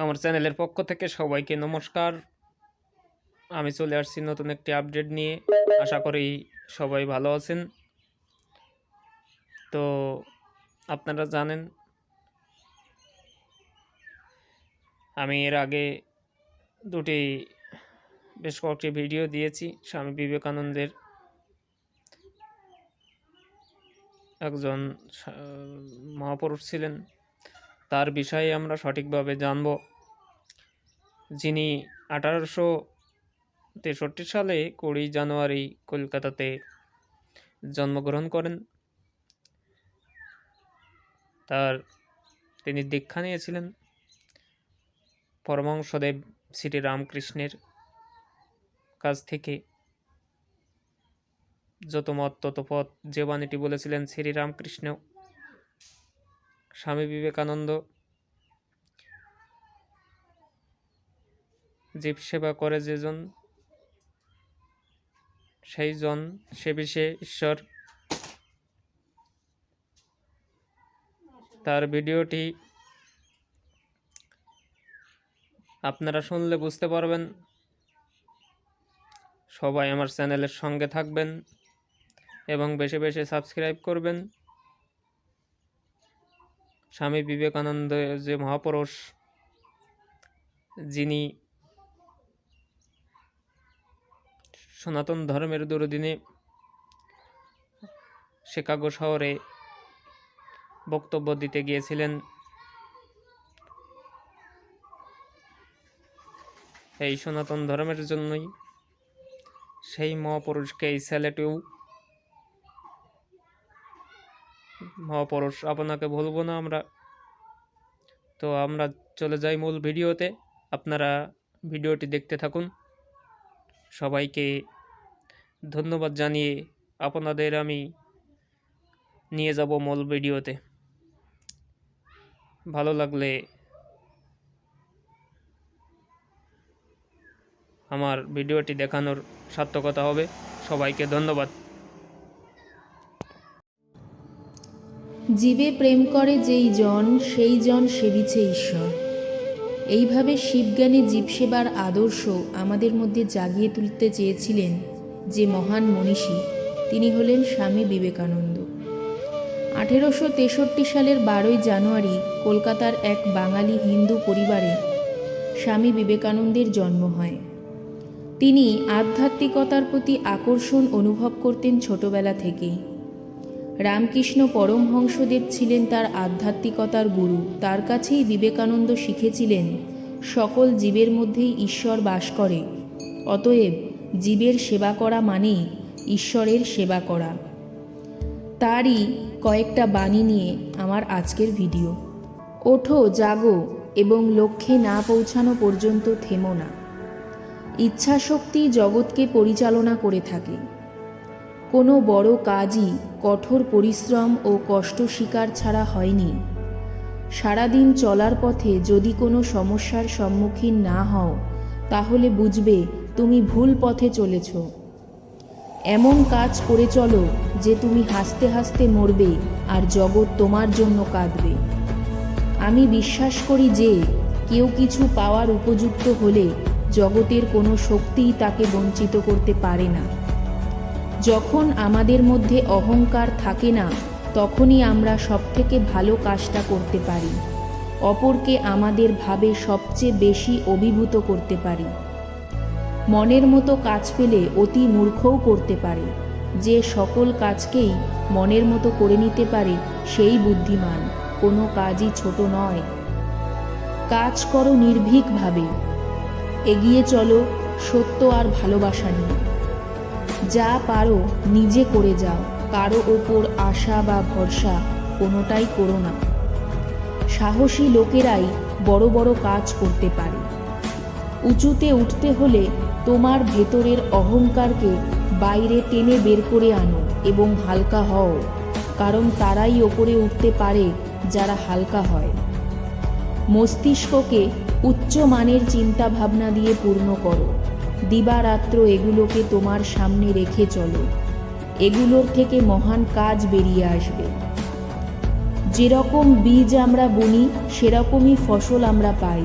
আমার চ্যানেলের পক্ষ থেকে সবাইকে নমস্কার। আমি চলে আসছি নতুন একটি আপডেট নিয়ে। আশা করি সবাই ভালো আছেন। তো আপনারা জানেন আমি এর আগে বেশ কয়েকটি ভিডিও দিয়েছি। স্বামী বিবেকানন্দের একজন মহাপুরুষ ছিলেন, তার বিষয়ে আমরা সঠিকভাবে জানব। যিনি 1863 সালে 20 জানুয়ারি কলকাতাতে জন্মগ্রহণ করেন। তিনি দীক্ষা নিয়েছিলেন পরমহংসদেব শ্রী রামকৃষ্ণের কাছ থেকে। যত মত তত পথ, যে বাণীটি বলেছিলেন শ্রী রামকৃষ্ণ। স্বামী বিবেকানন্দ জীব সেবা করে যেজন, সেই জন সেবিষে ঈশ্বর। তার ভিডিওটি আপনারা শুনলে বুঝতে পারবেন। সবাই আমার চ্যানেলের সঙ্গে থাকবেন এবং বেশি বেশি সাবস্ক্রাইব করবেন। স্বামী বিবেকানন্দ যে মহাপুরুষ, যিনি সনাতন ধর্মের দুর্দিনে শিকাগো শহরে বক্তব্য দিতে গিয়েছিলেন। এই সনাতন ধর্মের জন্যই সেই মহাপুরুষকে এই স্যালুটিউ। মহাপুরুষ আপনাকে ভুলব না আমরা। তো আমরা চলে যাই মূল ভিডিওতে। আপনারা ভিডিওটি দেখতে থাকুন। সবাইকে ধন্যবাদ জানিয়ে আপনাদের আমি নিয়ে যাব মূল ভিডিওতে। ভালো লাগলে আমার ভিডিওটি দেখানোর সার্থকতা হবে। সবাইকে ধন্যবাদ। জীবে প্রেম করে যেই জন, সেই জন সেবিছে ঈশ্বর। এইভাবে শিবজ্ঞানী জীবসেবার আদর্শ আমাদের মধ্যে জাগিয়ে তুলতে চেয়েছিলেন যে মহান মনীষী, তিনি হলেন স্বামী বিবেকানন্দ। 1863 সালের 12 জানুয়ারি কলকাতার এক বাঙালি হিন্দু পরিবারে স্বামী বিবেকানন্দের জন্ম হয়। তিনি আধ্যাত্মিকতার প্রতি আকর্ষণ অনুভব করতেন ছোটবেলা থেকেই। রামকৃষ্ণ পরমহংসদেব ছিলেন তার আধ্যাত্মিকতার গুরু। তার কাছেই বিবেকানন্দ শিখেছিলেন সকল জীবের মধ্যেই ঈশ্বর বাস করে, অতএব জীবের সেবা করা মানেই ঈশ্বরের সেবা করা। তারই কয়েকটা বাণী নিয়ে আমার আজকের ভিডিও। ওঠো, জাগো এবং লক্ষ্যে না পৌঁছানো পর্যন্ত থেমো না। ইচ্ছাশক্তি জগৎকে পরিচালনা করে থাকে। কোনো বড় কাজই কঠোর পরিশ্রম ও কষ্ট স্বীকার ছাড়া হয়নি। সারাদিন চলার পথে যদি কোনো সমস্যার সম্মুখীন না হও, তাহলে বুঝবে তুমি ভুল পথে চলেছ। এমন কাজ করে চলো যে তুমি হাসতে হাসতে মরবে আর জগৎ তোমার জন্য কাঁদবে। আমি বিশ্বাস করি যে কেউ কিছু পাওয়ার উপযুক্ত হলে জগতের কোনো শক্তিই তাকে বঞ্চিত করতে পারে না। যখন আমাদের মধ্যে অহংকার থাকে না, তখনই আমরা সবথেকে ভালো কাজটা করতে পারি, অপরকে আমাদের ভাবে সবচেয়ে বেশি অভিভূত করতে পারি। মনের মতো কাজ পেলে অতি মূর্খও করতে পারে। যে সকল কাজকেই মনের মতো করে নিতে পারে সেই বুদ্ধিমান। কোনো কাজই ছোট নয়। কাজ করো নির্ভীকভাবে, এগিয়ে চলো সত্য আর ভালোবাসা নিয়ে। যা পারো নিজে করে যাও, কারো ওপর আশা বা ভরসা কোনোটাই করো না। সাহসী লোকেরাই বড় বড় কাজ করতে পারে। উঁচুতে উঠতে হলে তোমার ভেতরের অহংকারকে বাইরে টেনে বের করে আনো এবং হালকা হও, কারণ তারাই ওপরে উঠতে পারে যারা হালকা হয়। মস্তিষ্ককে উচ্চ মানের চিন্তা ভাবনা দিয়ে পূর্ণ করো। দিবারাত্র এগুলোকে তোমার সামনে রেখে চলো। এগুলোর থেকে মহান কাজ বেরিয়ে আসবে। যেরকম বীজ আমরা বুনি, সেরকমই ফসল আমরা পাই।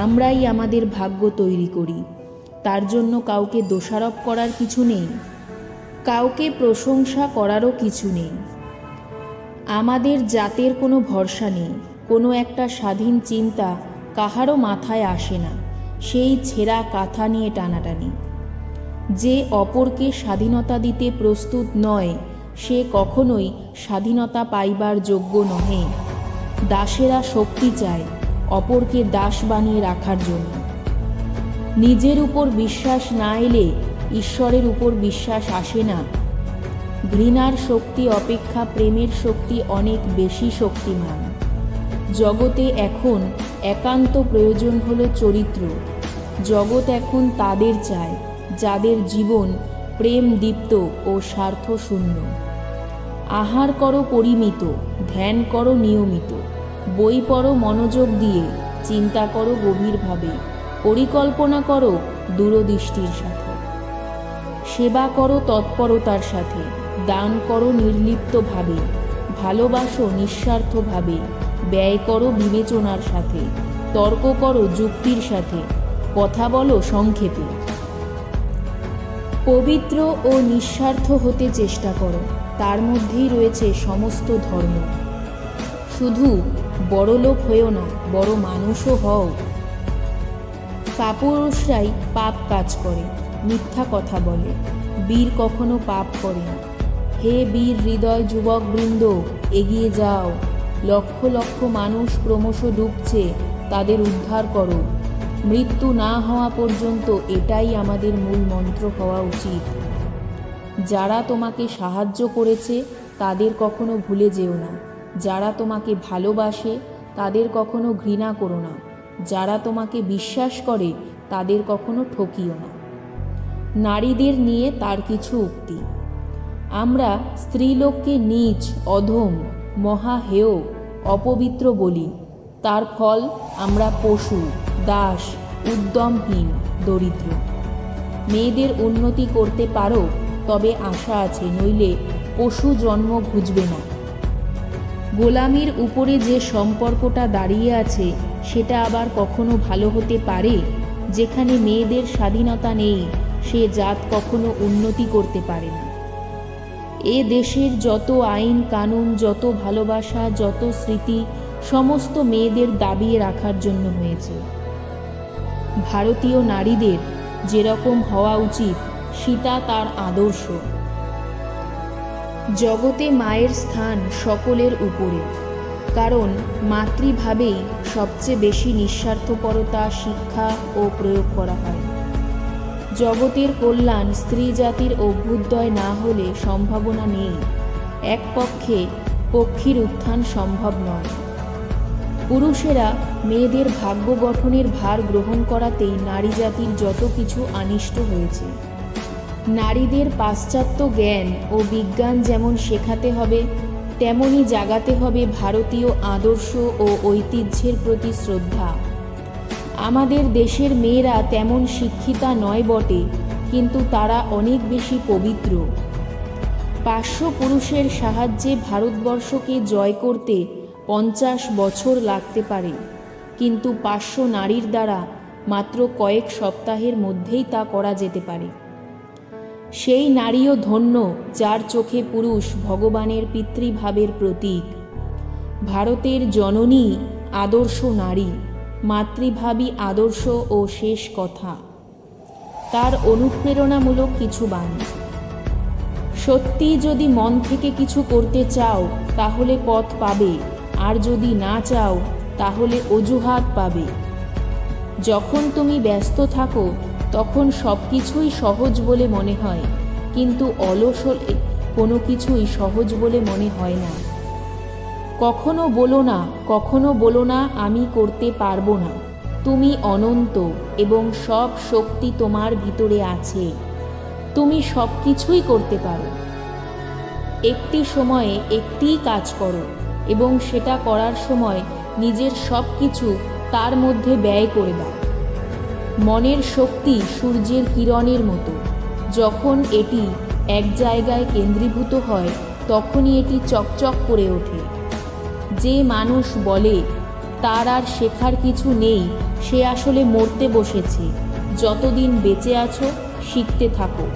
আমরাই আমাদের ভাগ্য তৈরি করি। তার জন্য কাউকে দোষারোপ করার কিছু নেই, কাউকে প্রশংসা করারও কিছু নেই। আমাদের জাতের কোনো ভরসা নেই, কোনো একটা স্বাধীন চিন্তা কাহারও মাথায় আসে না, সেই ছেঁড়া কাঁথা নিয়ে টানাটানি। যে অপরকে স্বাধীনতা দিতে প্রস্তুত নয়, সে কখনোই স্বাধীনতা পাইবার যোগ্য নহে। দাসেরা শক্তি চায় অপরকে দাস বানিয়ে রাখার জন্য। নিজের উপর বিশ্বাস না এলে ঈশ্বরের উপর বিশ্বাস আসে না। ঘৃণার শক্তি অপেক্ষা প্রেমের শক্তি অনেক বেশি শক্তিমান। জগতে এখন একান্ত প্রয়োজন হলো চরিত্র। জগৎ এখন তাদের চায় যাদের জীবন প্রেম দীপ্ত ও স্বার্থ শূন্য। আহার করো পরিমিত, ধ্যান করো নিয়মিত, বই পড়ো মনোযোগ দিয়ে, চিন্তা করো গভীরভাবে, পরিকল্পনা করো দূরদৃষ্টির সাথে, সেবা করো তৎপরতার সাথে, দান করো নির্লিপ্তভাবে, ভালোবাসো নিঃস্বার্থভাবে, ব্যয় করো বিবেচনার সাথে, তর্ক করো যুক্তির সাথে, কথা বলো সংক্ষেপে। পবিত্র ও নিঃস্বার্থ হতে চেষ্টা করো, তার মধ্যেই রয়েছে সমস্ত ধর্ম। শুধু বড়লোক হয়েও না, বড় মানুষও হও। কাপুরুষরাই পাপ কাজ করে, মিথ্যা কথা বলে, বীর কখনো পাপ করে না। হে বীর হৃদয় যুবকবৃন্দ, এগিয়ে যাও। লক্ষ লক্ষ মানুষ ক্রমশ ডুবছে, তাদের উদ্ধার করো। মৃত্যু না হওয়া পর্যন্ত এটাই আমাদের মূল মন্ত্র হওয়া উচিত। যারা তোমাকে সাহায্য করেছে তাদের কখনো ভুলে যেও না। যারা তোমাকে ভালোবাসে তাদের কখনো ঘৃণা করো না। যারা তোমাকে বিশ্বাস করে তাদের কখনো ঠকিও না। নারীদের নিয়ে তার কিছু উক্তি। আমরা স্ত্রীলোককে নীচ, অধম, মহা হেয়, অপবিত্র বলি। তার ফল আমরা পশু, দাস, উদ্যমহীন, দরিদ্র। মেয়েদের উন্নতি করতে পারো তবে আশা আছে, নইলে পশু জন্ম ঘুচবে না। গোলামির উপরে যে সম্পর্কটা দাঁড়িয়ে আছে সেটা আবার কখনো ভালো হতে পারে? যেখানে মেয়েদের স্বাধীনতা নেই সে জাত কখনো উন্নতি করতে পারে না। এ দেশের যত আইন কানুন, যত ভালোবাসা, যত স্মৃতি, সমস্ত মেয়েদের দাবিয়ে রাখার জন্য হয়েছে। ভারতীয় নারীদের যেরকম হওয়া উচিত সীতা তার আদর্শ। জগতে মায়ের স্থান সকলের উপরে, কারণ মাতৃভাবেই সবচেয়ে বেশি নিঃস্বার্থপরতা শিক্ষা ও প্রয়োগ করা হয়। জগতের কল্যাণ স্ত্রী জাতির অভ্যুদয় না হলে সম্ভাবনা নেই। এক পক্ষে পক্ষীর উত্থান সম্ভব নয়। পুরুষেরা মেয়েদের ভাগ্য গঠনের ভার গ্রহণ করাতেই নারী জাতির যত কিছু অনিষ্ট হয়েছে। নারীদের পাশ্চাত্য জ্ঞান ও বিজ্ঞান যেমন শেখাতে হবে, তেমনি জাগাতে হবে ভারতীয় আদর্শ ও ঐতিহ্যের প্রতি শ্রদ্ধা। আমাদের দেশের মেয়েরা তেমন শিক্ষিতা নয় বটে, কিন্তু তারা অনেক বেশি পবিত্র। 500 পুরুষের সাহায্যে ভারতবর্ষকে জয় করতে 50 বছর লাগতে পারে, কিন্তু 500 নারীর দ্বারা মাত্র কয়েক সপ্তাহের মধ্যেই তা করা যেতে পারে। সেই নারীও ধন্য যার চোখে পুরুষ ভগবানের পিতৃভাবের প্রতীক। ভারতের জননী আদর্শ নারী, মাতৃভাবী আদর্শ ও শেষ কথা। তার অনুপ্রেরণামূলক কিছু বাণী। সত্যি যদি মন থেকে কিছু করতে চাও তাহলে পথ পাবে, আর যদি না চাও তাহলে অজুহাত পাবে। যখন তুমি ব্যস্ত থাকো তখন সব কিছুই সহজ বলে মনে হয়, কিন্তু অলস হলে কোনো কিছুই সহজ বলে মনে হয় না। কখনো বলো না আমি করতে পারবো না। তুমি অনন্ত এবং সব শক্তি তোমার ভিতরে আছে। তুমি সব কিছুই করতে পারো। একটি সময়ে একটিই কাজ করো এবং সেটা করার সময় নিজের সব কিছু তার মধ্যে ব্যয় করে দাও। মনের শক্তি সূর্যের কিরণের মতো। যখন এটি এক জায়গায় কেন্দ্রীভূত হয় তখনই এটি চকচক করে ওঠে। যে মানুষ বলে তার আর শেখার কিছু নেই, সে আসলে মরতে বসেছে। যতদিন বেঁচে আছো শিখতে থাকো।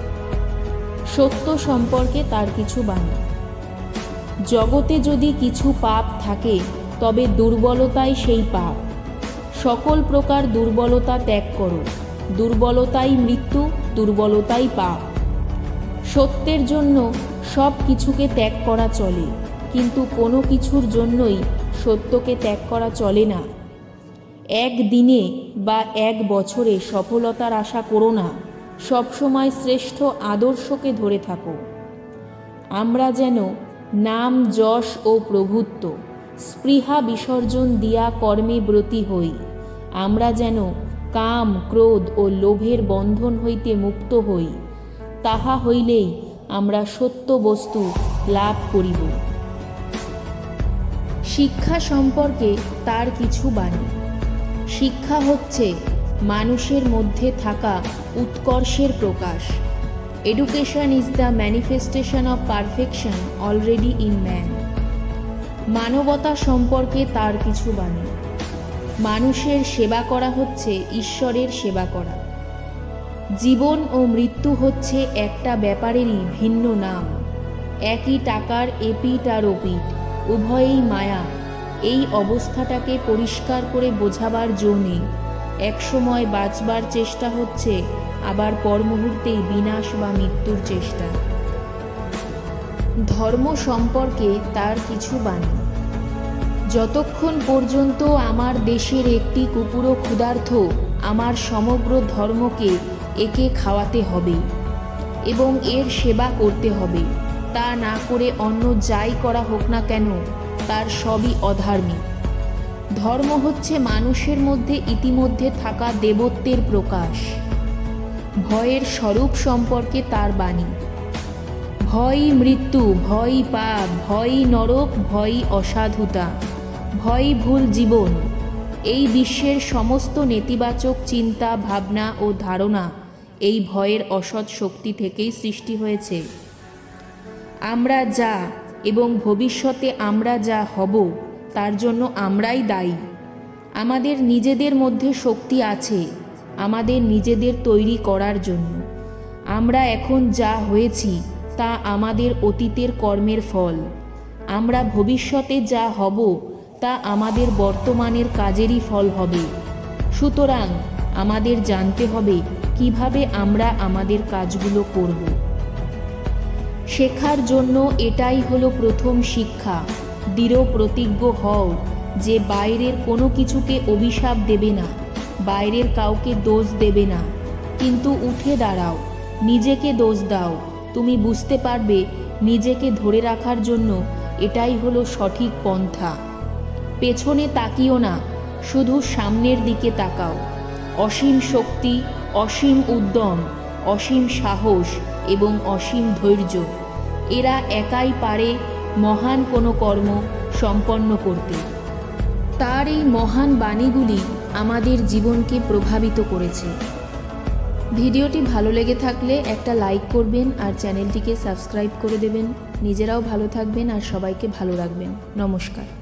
সত্য সম্পর্কে তার কিছু বাণী। জগতে যদি কিছু পাপ থাকে তবে দুর্বলতাই সেই পাপ। সকল প্রকার দুর্বলতা ত্যাগ করো। দুর্বলতাই মৃত্যু, দুর্বলতাই পাপ। সত্যের জন্য সব কিছুকে ত্যাগ করা চলে, কিন্তু কোনো কিছুর জন্যই সত্যকে ত্যাগ করা চলে না। এক দিনে বা এক বছরে সফলতার আশা করো না, সবসময় শ্রেষ্ঠ আদর্শকে ধরে থাকো। আমরা যেন নাম, যশ ও প্রভুত্ব, স্পৃহা বিসর্জন দিয়া কর্মে ব্রতী হই। আমরা যেন কাম, ক্রোধ ও লোভের বন্ধন হইতে মুক্ত হই। তাহা হইলেই আমরা সত্য বস্তু লাভ করিব। শিক্ষা সম্পর্কে তার কিছু বাণী। শিক্ষা হচ্ছে মানুষের মধ্যে থাকা উৎকর্ষের প্রকাশ। Education is the manifestation of perfection already in man. মানবতা সম্পর্কে তার কিছু বাণী। মানুষের সেবা করা হচ্ছে ঈশ্বরের সেবা করা। জীবন ও মৃত্যু হচ্ছে একটা ব্যাপারেরই ভিন্ন নাম। একই টাকার এপিঠ আর ওপিঠ, উভয়েই মায়া। এই অবস্থাটাকে পরিষ্কার করে বোঝাবার জো নেই। একসময় বাঁচবার চেষ্টা হচ্ছে, আবার পর মুহূর্তেই বিনাশ বা মৃত্যুর চেষ্টা। ধর্ম সম্পর্কে তার কিছু বাণী। যতক্ষণ পর্যন্ত আমার দেশের একটি কুকুরও ক্ষুধার্ত, আমার সমগ্র ধর্মকে একে খাওয়াতে হবে এবং এর সেবা করতে হবে। তা না করে অন্য যাই করা হোক না কেন, তার সবই অধার্মিক। ধর্ম হচ্ছে মানুষের মধ্যে ইতিমধ্যে থাকা দেবত্বের প্রকাশ। ভয়ের স্বরূপ সম্পর্কে তার বাণী। ভয়ই মৃত্যু, ভয়ই পাপ, ভয়ই নরক, ভয়ই অসাধুতা, ভয়ই ভুল জীবন। এই বিশ্বের সমস্ত নেতিবাচক চিন্তা, ভাবনা ও ধারণা এই ভয়ের অসৎ শক্তি থেকেই সৃষ্টি হয়েছে। আমরা যা এবং ভবিষ্যতে আমরা যা হব তার জন্য আমরাই দায়ী। আমাদের নিজেদের মধ্যে শক্তি আছে আমাদের নিজেদের তৈরি করার জন্য। আমরা এখন যা হয়েছি তা আমাদের অতীতের কর্মের ফল। আমরা ভবিষ্যতে যা হব তা আমাদের বর্তমানের কাজেরই ফল হবে। সুতরাং আমাদের জানতে হবে কিভাবে আমরা আমাদের কাজগুলো করব। শেখার জন্য এটাই হলো প্রথম শিক্ষা। দৃঢ় প্রতিজ্ঞ হও যে বাইরের কোনো কিছুকে অভিশাপ দেবে না, বাইরের কাউকে দোষ দেবে না, কিন্তু উঠে দাঁড়াও, নিজেকে দোষ দাও। তুমি বুঝতে পারবে নিজেকে ধরে রাখার জন্য এটাই হলো সঠিক পন্থা। পেছনে তাকিও না, শুধু সামনের দিকে তাকাও। অসীম শক্তি, অসীম উদ্যম, অসীম সাহস এবং অসীম ধৈর্য, এরা একাই পারে মহান কোনো কর্ম সম্পন্ন করতে। তার এই মহান বাণীগুলি আমাদের জীবনকে প্রভাবিত করেছে। ভিডিওটি ভালো লেগে থাকলে একটা লাইক করবেন আর চ্যানেলটিকে সাবস্ক্রাইব করে দেবেন। নিজেরাও ভালো থাকবেন আর সবাইকে ভালো রাখবেন। নমস্কার।